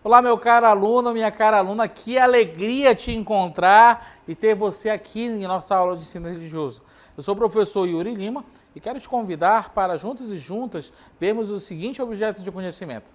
Olá, meu caro aluno, minha cara aluna, que alegria te encontrar e ter você aqui em nossa aula de ensino religioso. Eu sou o professor Yuri Lima e quero te convidar para, juntos e juntas, vermos o seguinte objeto de conhecimento.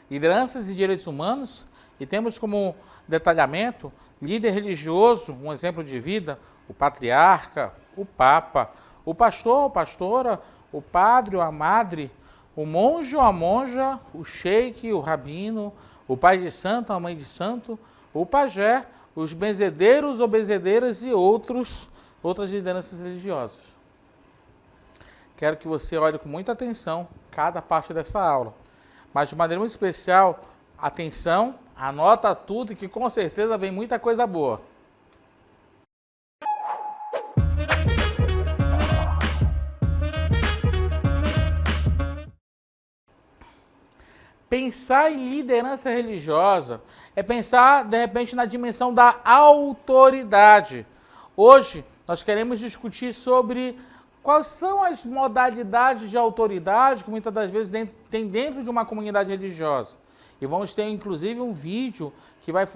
Lideranças e direitos humanos, e temos como detalhamento líder religioso, um exemplo de vida, o patriarca, o papa, o pastor, a pastora, o padre, a madre, o monge ou a monja, o sheik, o rabino, o pai de santo, a mãe de santo, o pajé, os benzedeiros ou benzedeiras e outras lideranças religiosas. Quero que você olhe com muita atenção cada parte dessa aula. Mas de maneira muito especial, atenção, anota tudo que com certeza vem muita coisa boa. Pensar em liderança religiosa é pensar, de repente, na dimensão da autoridade. Hoje, nós queremos discutir sobre quais são as modalidades de autoridade que muitas das vezes tem dentro de uma comunidade religiosa. E vamos ter, inclusive, um vídeo,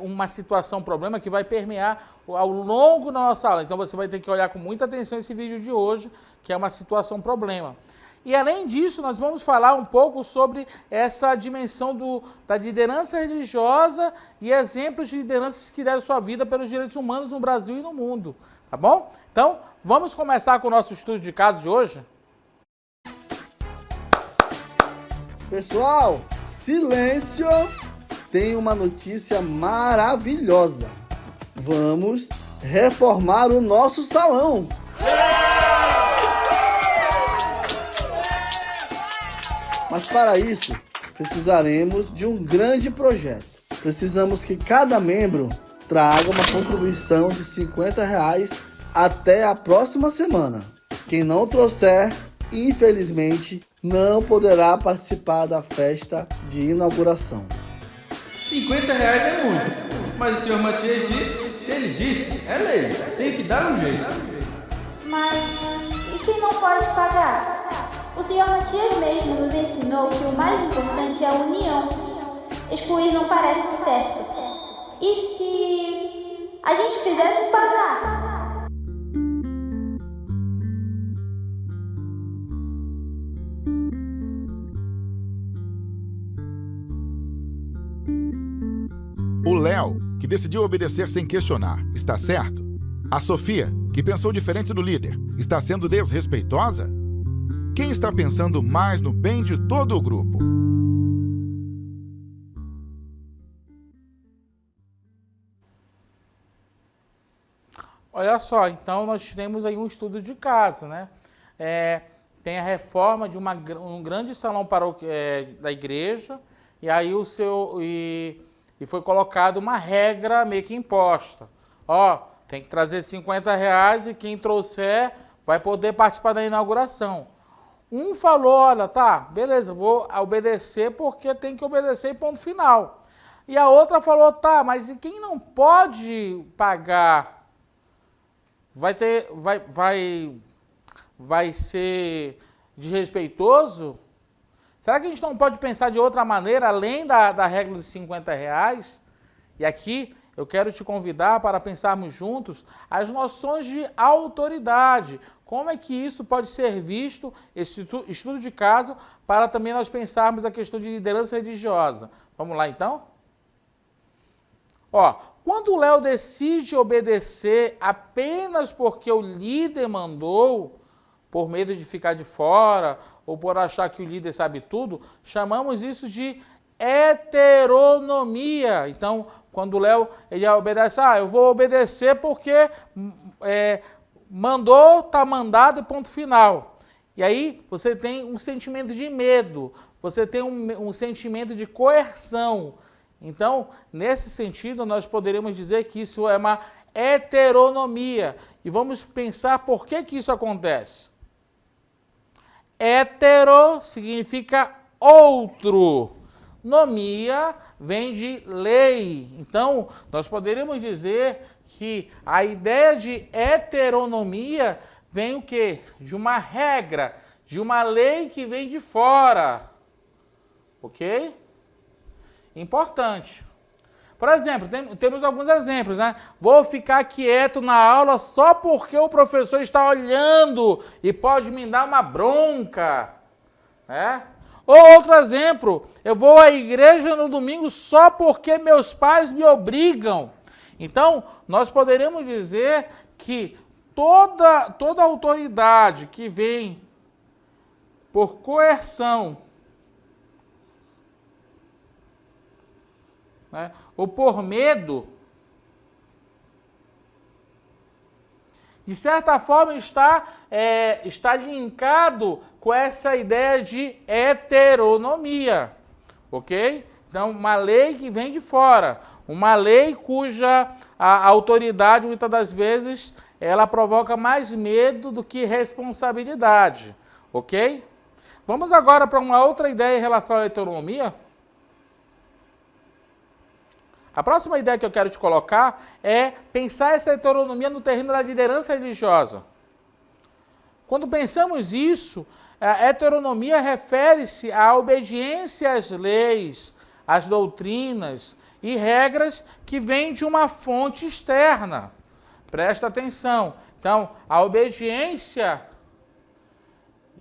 uma situação, um problema que vai permear ao longo da nossa aula. Então, você vai ter que olhar com muita atenção esse vídeo de hoje, que é uma situação, problema. E além disso, nós vamos falar um pouco sobre essa dimensão da liderança religiosa e exemplos de lideranças que deram sua vida pelos direitos humanos no Brasil e no mundo, tá bom? Então, vamos começar com o nosso estudo de caso de hoje? Pessoal, silêncio! Tem uma notícia maravilhosa. Vamos reformar o nosso salão. Mas para isso, precisaremos de um grande projeto. Precisamos que cada membro traga uma contribuição de R$50 até a próxima semana. Quem não trouxer, infelizmente, não poderá participar da festa de inauguração. R$50 é muito, mas o senhor Matias disse, se ele disse, é lei, tem que dar um jeito. Mas e quem não pode pagar? O senhor Matias mesmo nos ensinou que o mais importante é a união. Excluir não parece certo. E se a gente fizesse um bazar? O Léo, que decidiu obedecer sem questionar, está certo? A Sofia, que pensou diferente do líder, está sendo desrespeitosa? Quem está pensando mais no bem de todo o grupo? Olha só, então nós temos aí um estudo de caso, né? Tem a reforma de um grande salão da igreja, e aí e foi colocado uma regra meio que imposta. Ó, tem que trazer R$50 e quem trouxer vai poder participar da inauguração. Um falou, olha, tá, beleza, vou obedecer porque tem que obedecer e ponto final. E a outra falou, tá, mas e quem não pode pagar vai ser desrespeitoso? Será que a gente não pode pensar de outra maneira, além da regra dos R$50? E aqui eu quero te convidar para pensarmos juntos as noções de autoridade. Como é que isso pode ser visto, esse estudo de caso, para também nós pensarmos a questão de liderança religiosa. Vamos lá, então? Ó, quando o Léo decide obedecer apenas porque o líder mandou, por medo de ficar de fora, ou por achar que o líder sabe tudo, chamamos isso de heteronomia. Então, quando o Léo obedece, eu vou obedecer porque mandou, está mandado e ponto final. E aí você tem um sentimento de medo, você tem um sentimento de coerção. Então, nesse sentido, nós poderíamos dizer que isso é uma heteronomia. E vamos pensar por que isso acontece. Hetero significa outro. Nomia vem de lei. Então, nós poderíamos dizer que a ideia de heteronomia vem o quê? De uma regra, de uma lei que vem de fora. Ok? importante. Por exemplo, temos alguns exemplos, né? Vou ficar quieto na aula só porque o professor está olhando e pode me dar uma bronca, né? Ou outro exemplo, eu vou à igreja no domingo só porque meus pais me obrigam. Então, nós poderíamos dizer que toda autoridade que vem por coerção, né, ou por medo, de certa forma está linkado com essa ideia de heteronomia, ok? Então, uma lei que vem de fora, uma lei cuja a autoridade, muitas das vezes, ela provoca mais medo do que responsabilidade, ok? Vamos agora para uma outra ideia em relação à heteronomia. A próxima ideia que eu quero te colocar é pensar essa heteronomia no terreno da liderança religiosa. Quando pensamos isso, a heteronomia refere-se à obediência às leis, às doutrinas e regras que vêm de uma fonte externa. Presta atenção. Então, a obediência,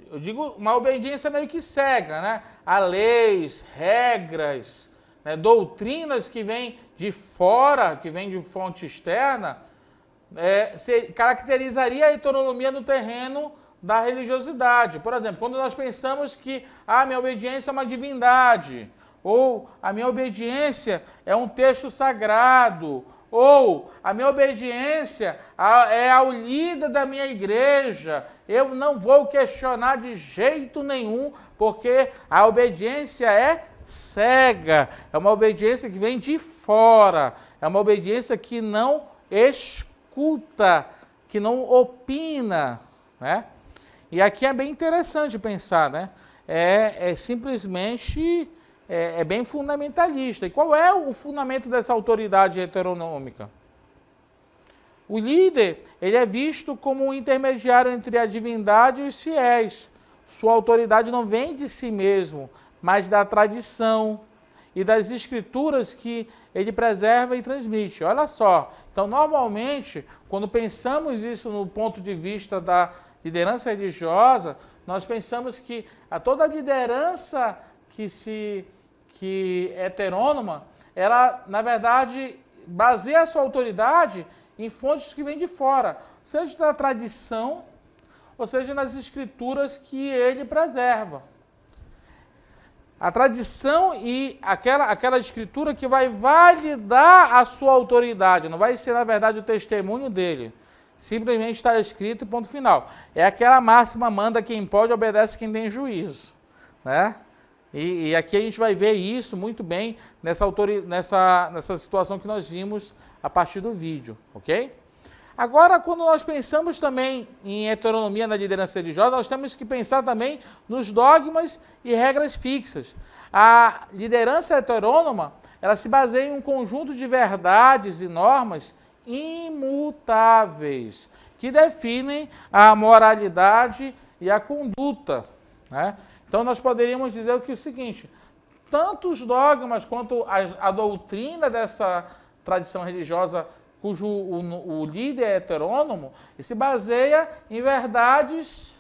eu digo uma obediência meio que cega, né? A leis, regras, né? Doutrinas que vêm de fora, que vêm de fonte externa, caracterizaria a heteronomia no terreno da religiosidade. Por exemplo, quando nós pensamos que a minha obediência é uma divindade, ou a minha obediência é um texto sagrado, ou a minha obediência é ao líder da minha igreja, eu não vou questionar de jeito nenhum, porque a obediência é cega, é uma obediência que vem de fora, é uma obediência que não escuta, que não opina, né? E aqui é bem interessante pensar, né? Simplesmente bem fundamentalista. E qual é o fundamento dessa autoridade heteronômica? O líder, ele é visto como um intermediário entre a divindade e os fiéis. Sua autoridade não vem de si mesmo, mas da tradição e das escrituras que ele preserva e transmite. Olha só, então normalmente, quando pensamos isso no ponto de vista da liderança religiosa, nós pensamos que toda a liderança que é heterônoma, ela, na verdade, baseia a sua autoridade em fontes que vêm de fora, seja da tradição, ou seja nas escrituras que ele preserva. A tradição e aquela escritura que vai validar a sua autoridade, não vai ser, na verdade, o testemunho dele. Simplesmente está escrito e ponto final. É aquela máxima, manda quem pode, obedece quem tem juízo, né? E aqui a gente vai ver isso muito bem nessa situação que nós vimos a partir do vídeo, ok? Agora, quando nós pensamos também em heteronomia na liderança religiosa, nós temos que pensar também nos dogmas e regras fixas. A liderança heterônoma, ela se baseia em um conjunto de verdades e normas imutáveis, que definem a moralidade e a conduta, né? Então, nós poderíamos dizer o seguinte, tanto os dogmas quanto a doutrina dessa tradição religiosa cujo o líder é heterônomo, se baseia em verdades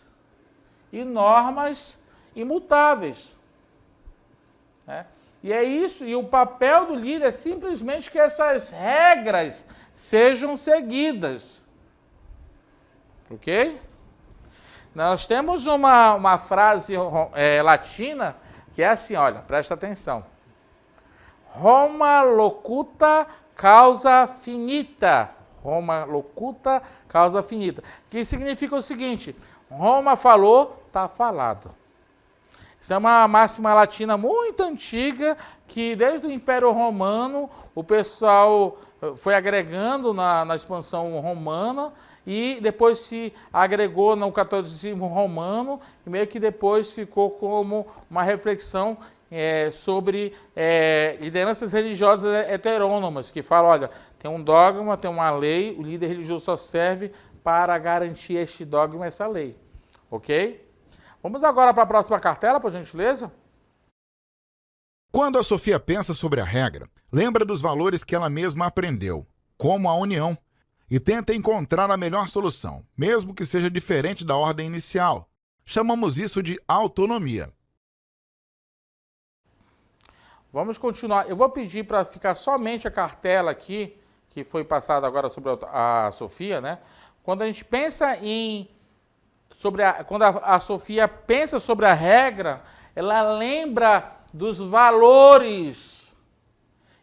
e normas imutáveis, né? E é isso, e o papel do líder é simplesmente que essas regras sejam seguidas, ok? Nós temos uma frase latina que é assim, olha, presta atenção. Roma locuta causa finita. Roma locuta causa finita. Que significa o seguinte, Roma falou, está falado. Isso é uma máxima latina muito antiga, que desde o Império Romano, o pessoal foi agregando na expansão romana, e depois se agregou no catolicismo romano, e meio que depois ficou como uma reflexão sobre lideranças religiosas heterônomas, que falam, olha, tem um dogma, tem uma lei, o líder religioso só serve para garantir este dogma, essa lei. Ok? Vamos agora para a próxima cartela, por gentileza. Quando a Sofia pensa sobre a regra, lembra dos valores que ela mesma aprendeu, como a união, e tenta encontrar a melhor solução, mesmo que seja diferente da ordem inicial. Chamamos isso de autonomia. Vamos continuar. Eu vou pedir para ficar somente a cartela aqui, que foi passada agora sobre a Sofia, né? Quando a gente pensa quando a Sofia pensa sobre a regra, ela lembra dos valores.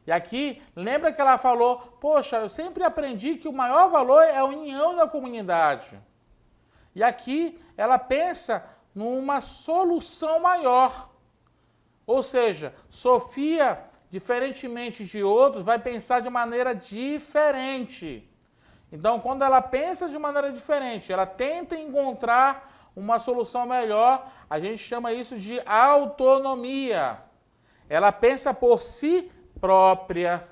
E aqui, lembra que ela falou, poxa, eu sempre aprendi que o maior valor é a união da comunidade. E aqui, ela pensa numa solução maior. Ou seja, Sofia, diferentemente de outros, vai pensar de maneira diferente. Então, quando ela pensa de maneira diferente, ela tenta encontrar uma solução melhor, a gente chama isso de autonomia. Ela pensa por si própria,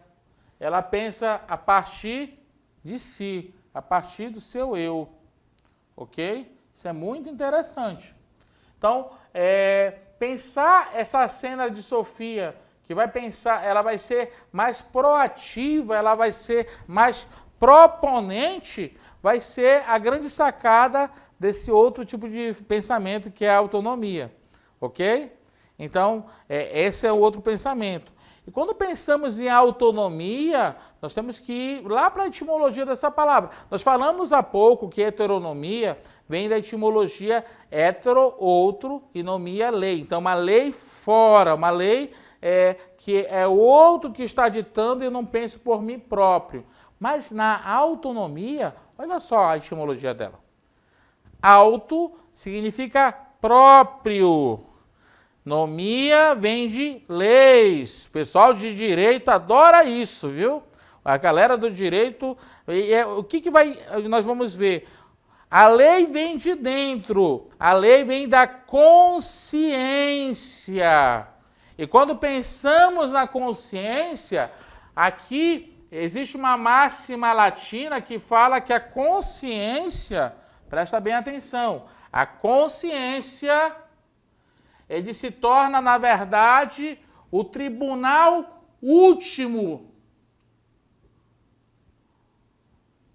ela pensa a partir de si, a partir do seu eu, ok? Isso é muito interessante. Então, pensar essa cena de Sofia, que vai pensar, ela vai ser mais proativa, ela vai ser mais proponente, vai ser a grande sacada desse outro tipo de pensamento que é a autonomia, ok? Então, esse é o outro pensamento. E quando pensamos em autonomia, nós temos que ir lá para a etimologia dessa palavra. Nós falamos há pouco que heteronomia vem da etimologia hetero, outro, e nomia, lei. Então, uma lei fora, uma lei que é o outro que está ditando e eu não penso por mim próprio. Mas na autonomia, olha só a etimologia dela. Auto significa próprio. Nomia vem de leis. O pessoal de direito adora isso, viu? A galera do direito, o que nós vamos ver? A lei vem de dentro, a lei vem da consciência. E quando pensamos na consciência, aqui existe uma máxima latina que fala que a consciência, presta bem atenção, a consciência ele se torna, na verdade, o tribunal último.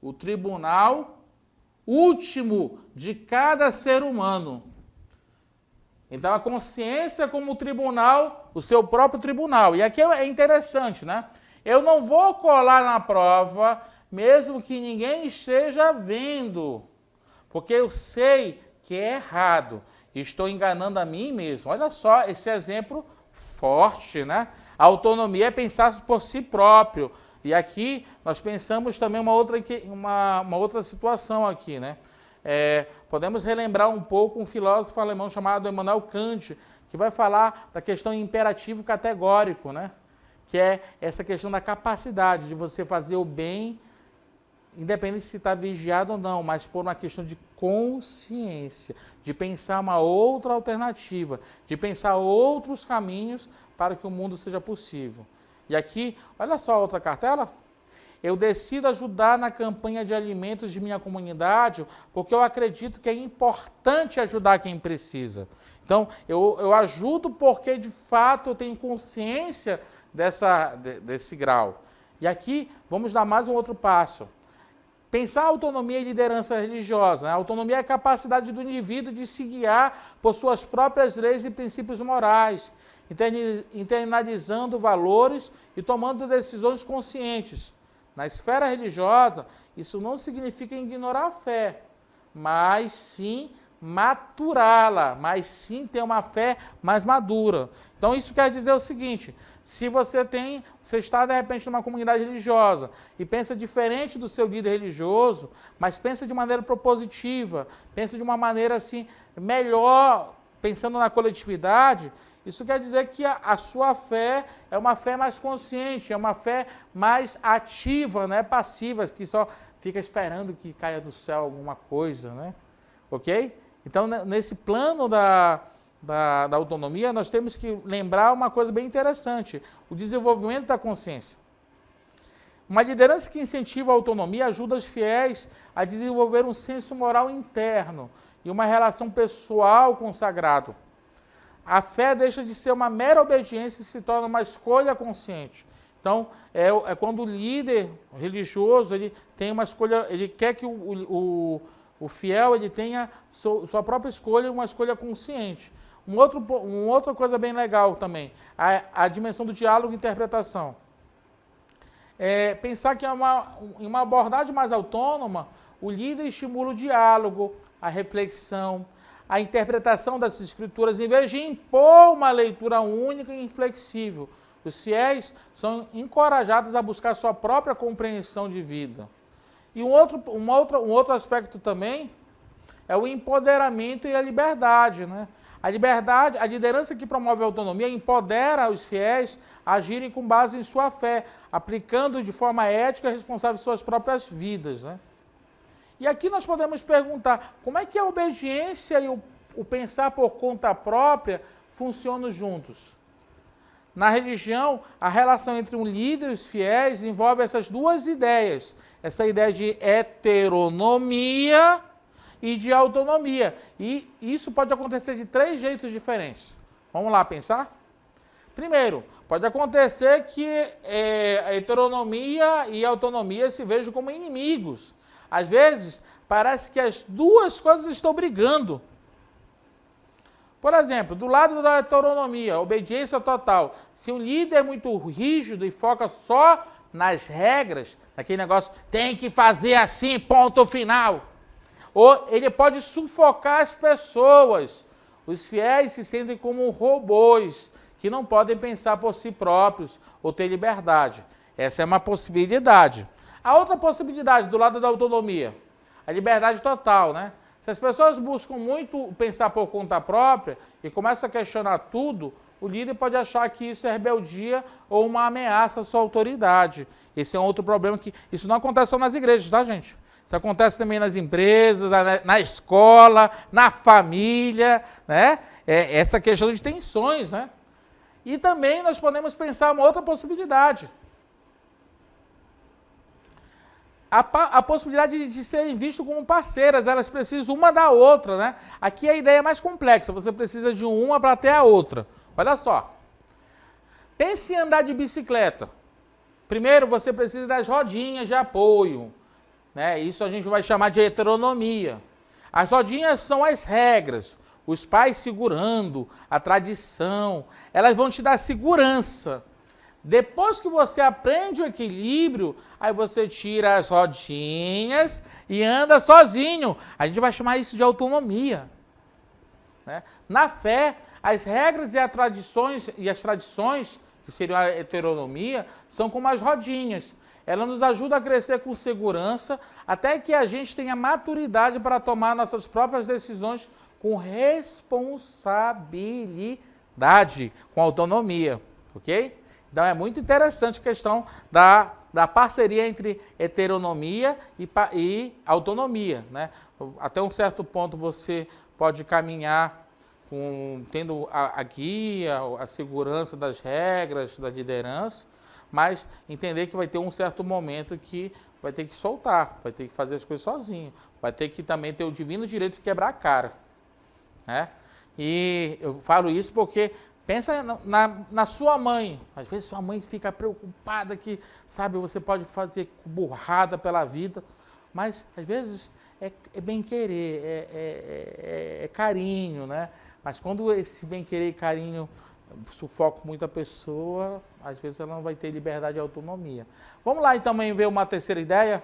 O tribunal último de cada ser humano. Então, a consciência como tribunal, o seu próprio tribunal. E aqui é interessante, né? Eu não vou colar na prova, mesmo que ninguém esteja vendo, porque eu sei que é errado. Estou enganando a mim mesmo. Olha só esse exemplo forte, né? A autonomia é pensar por si próprio. E aqui nós pensamos também uma outra situação aqui, né? Podemos relembrar um pouco um filósofo alemão chamado Immanuel Kant, que vai falar da questão imperativo categórico, né? Que é essa questão da capacidade de você fazer o bem, independente se está vigiado ou não, mas por uma questão de consciência, de pensar uma outra alternativa, de pensar outros caminhos para que o mundo seja possível. E aqui, olha só a outra cartela. Eu decido ajudar na campanha de alimentos de minha comunidade porque eu acredito que é importante ajudar quem precisa. Então, eu ajudo porque, de fato, eu tenho consciência desse grau. E aqui, vamos dar mais um outro passo. Pensar autonomia e liderança religiosa. Né? A autonomia é a capacidade do indivíduo de se guiar por suas próprias leis e princípios morais, internalizando valores e tomando decisões conscientes. Na esfera religiosa, isso não significa ignorar a fé, mas sim maturá-la, mas sim ter uma fé mais madura. Então isso quer dizer o seguinte: se você está de repente numa comunidade religiosa e pensa diferente do seu líder religioso, mas pensa de maneira propositiva, pensa de uma maneira assim melhor, pensando na coletividade, isso quer dizer que a sua fé é uma fé mais consciente, é uma fé mais ativa, não é passiva, que só fica esperando que caia do céu alguma coisa, né? Ok? Então, nesse plano da autonomia, nós temos que lembrar uma coisa bem interessante: o desenvolvimento da consciência. Uma liderança que incentiva a autonomia ajuda os fiéis a desenvolver um senso moral interno e uma relação pessoal com o sagrado. a fé deixa de ser uma mera obediência e se torna uma escolha consciente. Então, é quando o líder religioso ele tem uma escolha, ele quer que o fiel ele tenha sua própria escolha, uma escolha consciente. Uma outra coisa bem legal também, a dimensão do diálogo e interpretação. Pensar que em uma abordagem mais autônoma, o líder estimula o diálogo, a reflexão, a interpretação das escrituras, em vez de impor uma leitura única e inflexível. Os fiéis são encorajados a buscar sua própria compreensão de vida. E um outro aspecto também é o empoderamento e a liberdade, né? A liderança que promove a autonomia empodera os fiéis a agirem com base em sua fé, aplicando de forma ética e responsável suas próprias vidas, né? E aqui nós podemos perguntar, como é que a obediência e o pensar por conta própria funcionam juntos? Na religião, a relação entre um líder e os fiéis envolve essas duas ideias. Essa ideia de heteronomia e de autonomia. E isso pode acontecer de 3 jeitos diferentes. Vamos lá pensar? Primeiro, pode acontecer que a heteronomia e a autonomia se vejam como inimigos. Às vezes, parece que as duas coisas estão brigando. Por exemplo, do lado da heteronomia, obediência total. Se um líder é muito rígido e foca só nas regras, naquele negócio, tem que fazer assim, ponto final. Ou ele pode sufocar as pessoas. Os fiéis se sentem como robôs, que não podem pensar por si próprios ou ter liberdade. Essa é uma possibilidade. A outra possibilidade, do lado da autonomia, a liberdade total, né? Se as pessoas buscam muito pensar por conta própria e começam a questionar tudo, o líder pode achar que isso é rebeldia ou uma ameaça à sua autoridade. Esse é um outro problema que... Isso não acontece só nas igrejas, tá, gente? Isso acontece também nas empresas, na escola, na família, né? Essa questão de tensões, né? E também nós podemos pensar uma outra possibilidade. A possibilidade de serem vistas como parceiras, elas precisam uma da outra, né? Aqui a ideia é mais complexa, você precisa de uma para ter a outra. Olha só, pense em andar de bicicleta. Primeiro você precisa das rodinhas de apoio, né? Isso a gente vai chamar de heteronomia. As rodinhas são as regras, os pais segurando, a tradição, elas vão te dar segurança. Depois que você aprende o equilíbrio, aí você tira as rodinhas e anda sozinho. A gente vai chamar isso de autonomia, né? Na fé, as regras e as tradições, que seriam a heteronomia, são como as rodinhas. Ela nos ajuda a crescer com segurança, até que a gente tenha maturidade para tomar nossas próprias decisões com responsabilidade, com autonomia, ok? Então é muito interessante a questão da parceria entre heteronomia e autonomia, né? Até um certo ponto você pode caminhar tendo a guia, a segurança das regras, da liderança, mas entender que vai ter um certo momento que vai ter que soltar, vai ter que fazer as coisas sozinho, vai ter que também ter o divino direito de quebrar a cara, né? E eu falo isso porque... Pensa na sua mãe. Às vezes sua mãe fica preocupada que, sabe, você pode fazer burrada pela vida, mas às vezes é bem querer, é carinho, né? Mas quando esse bem querer e carinho sufoca muito a pessoa, às vezes ela não vai ter liberdade e autonomia. Vamos lá então ver uma terceira ideia?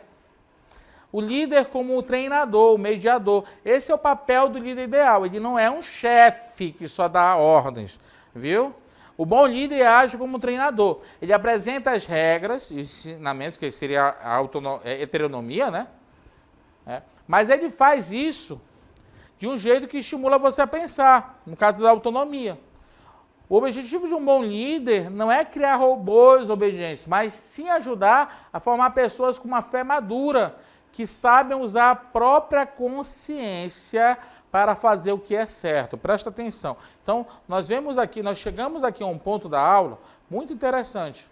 O líder como o treinador, o mediador. Esse é o papel do líder ideal. Ele não é um chefe que só dá ordens. Viu? O bom líder age como treinador. Ele apresenta as regras e ensinamentos, que seria a heteronomia, né? Mas ele faz isso de um jeito que estimula você a pensar, no caso da autonomia. O objetivo de um bom líder não é criar robôs obedientes, mas sim ajudar a formar pessoas com uma fé madura, que sabem usar a própria consciência para fazer o que é certo. Presta atenção. Então, nós chegamos aqui a um ponto da aula muito interessante,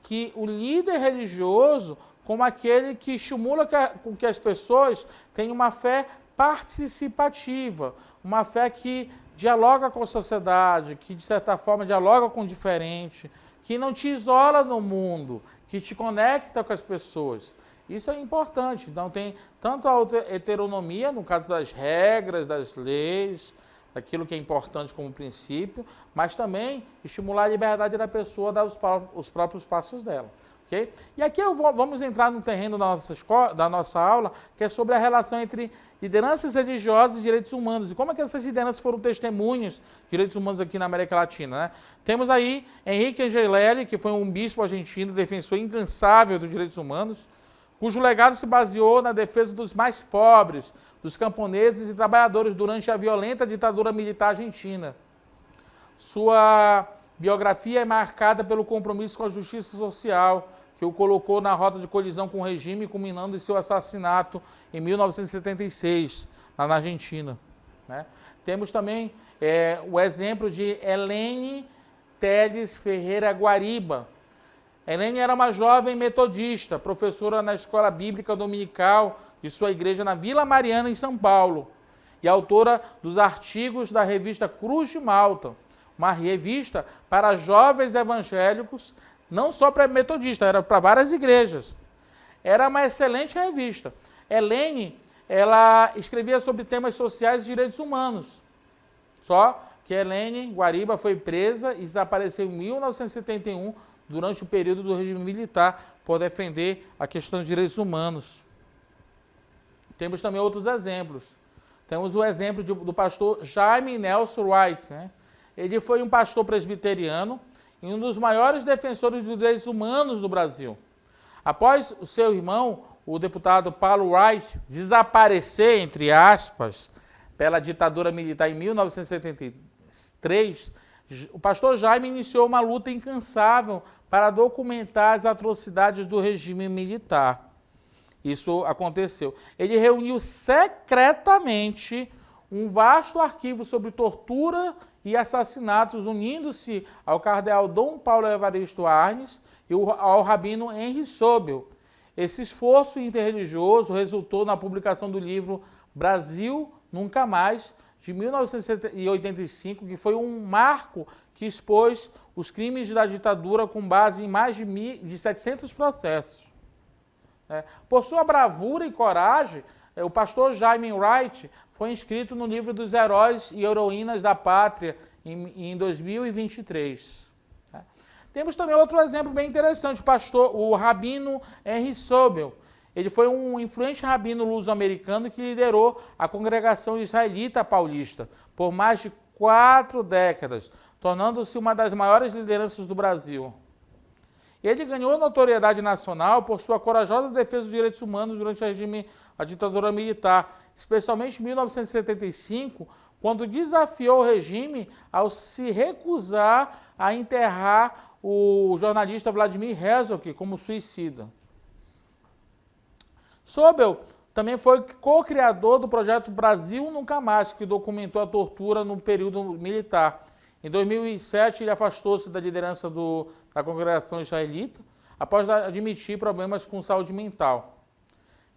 que o líder religioso, como aquele que estimula com que as pessoas tenham uma fé participativa, uma fé que dialoga com a sociedade, que de certa forma dialoga com o diferente, que não te isola no mundo, que te conecta com as pessoas. Isso é importante. Então tem tanto a heteronomia, no caso das regras, das leis, daquilo que é importante como princípio, mas também estimular a liberdade da pessoa a dar os próprios passos dela. Okay? E aqui vamos entrar no terreno da nossa aula, que é sobre a relação entre lideranças religiosas e direitos humanos, e como é que essas lideranças foram testemunhas de direitos humanos aqui na América Latina. Né? Temos aí Henrique Angelelli, que foi um bispo argentino, defensor incansável dos direitos humanos, cujo legado se baseou na defesa dos mais pobres, dos camponeses e trabalhadores durante a violenta ditadura militar argentina. Sua biografia é marcada pelo compromisso com a justiça social, que o colocou na rota de colisão com o regime, culminando em seu assassinato em 1976, lá na Argentina. Né? Temos também o exemplo de Helene Teles Ferreira Guariba. Helene era uma jovem metodista, professora na escola bíblica dominical de sua igreja na Vila Mariana, em São Paulo, e autora dos artigos da revista Cruz de Malta, uma revista para jovens evangélicos, não só para metodistas, era para várias igrejas. Era uma excelente revista. Helene, ela escrevia sobre temas sociais e direitos humanos. Só que Helene Guariba foi presa e desapareceu em 1971, durante o período do regime militar, por defender a questão dos direitos humanos. Temos também outros exemplos. Temos o exemplo do pastor Jaime Nelson Wright. Né? Ele foi um pastor presbiteriano e um dos maiores defensores dos direitos humanos do Brasil. Após o seu irmão, o deputado Paulo Wright, desaparecer, entre aspas, pela ditadura militar em 1973, o pastor Jaime iniciou uma luta incansável para documentar as atrocidades do regime militar. Isso aconteceu. Ele reuniu secretamente um vasto arquivo sobre tortura e assassinatos, unindo-se ao cardeal Dom Paulo Evaristo Arnes e ao rabino Henry Sobel. Esse esforço interreligioso resultou na publicação do livro Brasil Nunca Mais, de 1985, que foi um marco que expôs os crimes da ditadura com base em mais de 700 processos. Por sua bravura e coragem, o pastor Jaime Wright foi inscrito no livro dos Heróis e Heroínas da Pátria em 2023. Temos também outro exemplo bem interessante, o rabino Henry Sobel. Ele foi um influente rabino luso-americano que liderou a congregação israelita paulista por mais de 4 décadas, tornando-se uma das maiores lideranças do Brasil. Ele ganhou notoriedade nacional por sua corajosa defesa dos direitos humanos durante a ditadura militar, especialmente em 1975, quando desafiou o regime ao se recusar a enterrar o jornalista Vladimir Herzog como suicida. Sobel também foi co-criador do projeto Brasil Nunca Mais, que documentou a tortura no período militar. Em 2007, ele afastou-se da liderança da congregação israelita, após admitir problemas com saúde mental.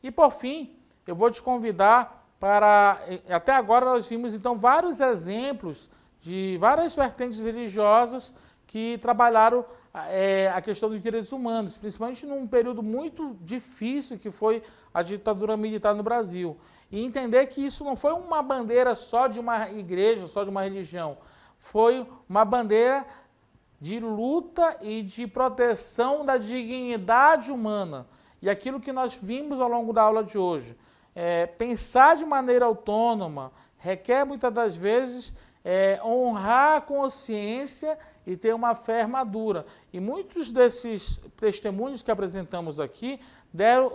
E, por fim, eu vou te convidar para... Até agora nós vimos, então, vários exemplos de várias vertentes religiosas que trabalharam a questão dos direitos humanos, principalmente num período muito difícil que foi a ditadura militar no Brasil. E entender que isso não foi uma bandeira só de uma igreja, só de uma religião, foi uma bandeira de luta e de proteção da dignidade humana. E aquilo que nós vimos ao longo da aula de hoje, pensar de maneira autônoma, requer muitas das vezes honrar a consciência e ter uma fé madura. E muitos desses testemunhos que apresentamos aqui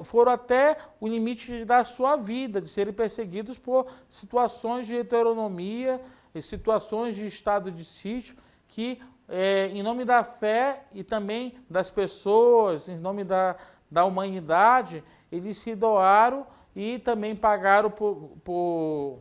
foram até o limite da sua vida, de serem perseguidos por situações de heteronomia, e situações de estado de sítio, que em nome da fé e também das pessoas, em nome da humanidade, eles se doaram e também pagaram por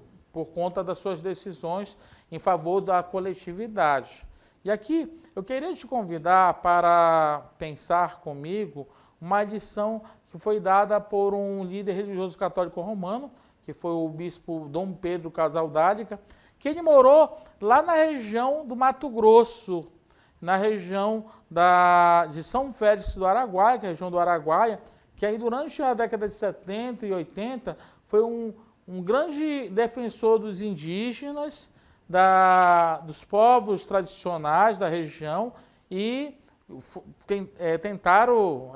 conta das suas decisões em favor da coletividade. E aqui eu queria te convidar para pensar comigo uma lição que foi dada por um líder religioso católico romano, que foi o bispo Dom Pedro Casaldáliga, que ele morou lá na região do Mato Grosso, na região de São Félix do Araguaia, que é a região do Araguaia, que aí durante a década de 70 e 80 foi um grande defensor dos indígenas, dos povos tradicionais da região e tentaram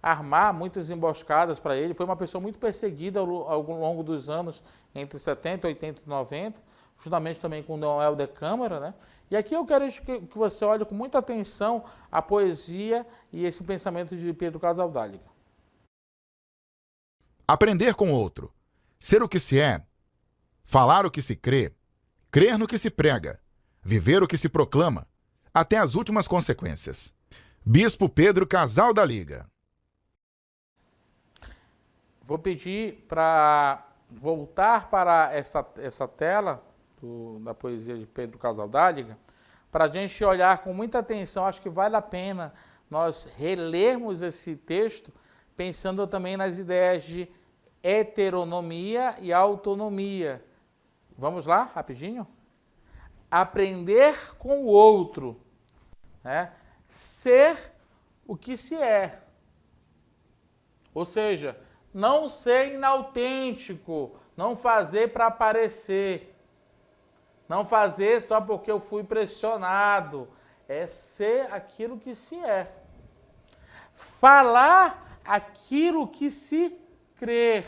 armar muitas emboscadas para ele. Foi uma pessoa muito perseguida ao longo dos anos, entre 70, 80 e 90, juntamente também com Dom Helder Câmara, né? E aqui eu quero que você olhe com muita atenção a poesia e esse pensamento de Pedro Casaldáliga. Aprender com o outro, ser o que se é, falar o que se crê, crer no que se prega, viver o que se proclama, até as últimas consequências. Bispo Pedro Casaldáliga. Vou pedir para voltar para essa tela da poesia de Pedro Casaldáliga, para a gente olhar com muita atenção. Acho que vale a pena nós relermos esse texto, pensando também nas ideias de heteronomia e autonomia. Vamos lá, rapidinho? Aprender com o outro, né? Ser o que se é. Ou seja, não ser inautêntico, não fazer para aparecer, não fazer só porque eu fui pressionado, é ser aquilo que se é. Falar aquilo que se crer.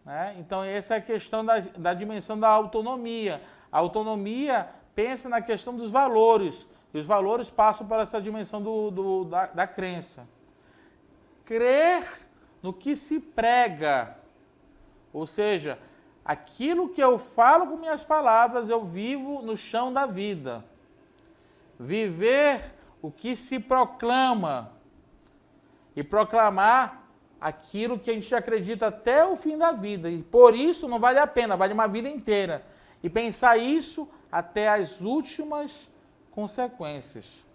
Né? Então, essa é a questão da dimensão da autonomia. A autonomia pensa na questão dos valores, e os valores passam para essa dimensão da crença. Crer no que se prega, ou seja, aquilo que eu falo com minhas palavras, eu vivo no chão da vida. Viver o que se proclama e proclamar aquilo que a gente acredita até o fim da vida. E por isso não vale a pena, vale uma vida inteira. E pensar isso até as últimas consequências.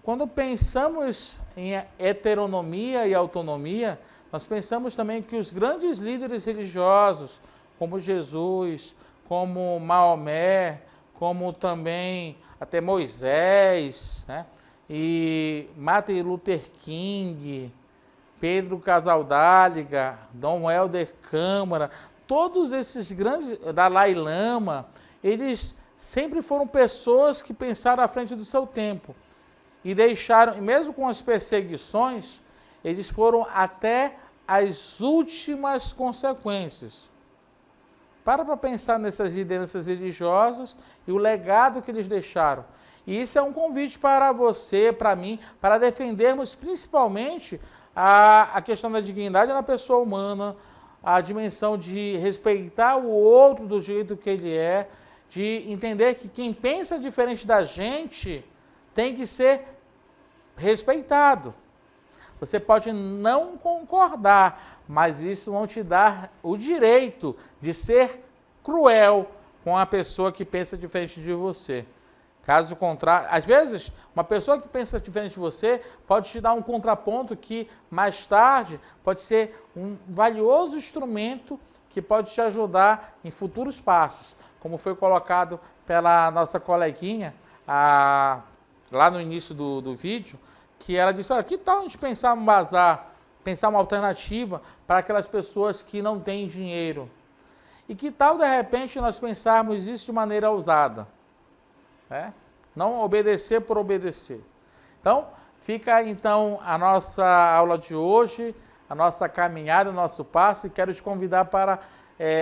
Quando pensamos em heteronomia e autonomia, nós pensamos também que os grandes líderes religiosos, como Jesus, como Maomé, como também até Moisés, né? E Martin Luther King, Pedro Casaldáliga, Dom Helder Câmara, todos esses grandes, Dalai Lama, eles sempre foram pessoas que pensaram à frente do seu tempo. E deixaram, mesmo com as perseguições, eles foram até as últimas consequências. Para pensar nessas lideranças religiosas e o legado que eles deixaram. E isso é um convite para você, para mim, para defendermos principalmente a questão da dignidade na pessoa humana, a dimensão de respeitar o outro do jeito que ele é, de entender que quem pensa diferente da gente tem que ser respeitado. Você pode não concordar, mas isso não te dá o direito de ser cruel com a pessoa que pensa diferente de você. Caso contrário, às vezes, uma pessoa que pensa diferente de você pode te dar um contraponto que, mais tarde, pode ser um valioso instrumento que pode te ajudar em futuros passos, como foi colocado pela nossa coleguinha lá no início do vídeo, que ela disse, que tal a gente pensar um bazar, pensar uma alternativa para aquelas pessoas que não têm dinheiro? E que tal, de repente, nós pensarmos isso de maneira ousada? Não obedecer por obedecer. Então, fica então a nossa aula de hoje, a nossa caminhada, o nosso passo, e quero te convidar para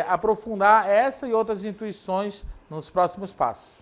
aprofundar essa e outras intuições nos próximos passos.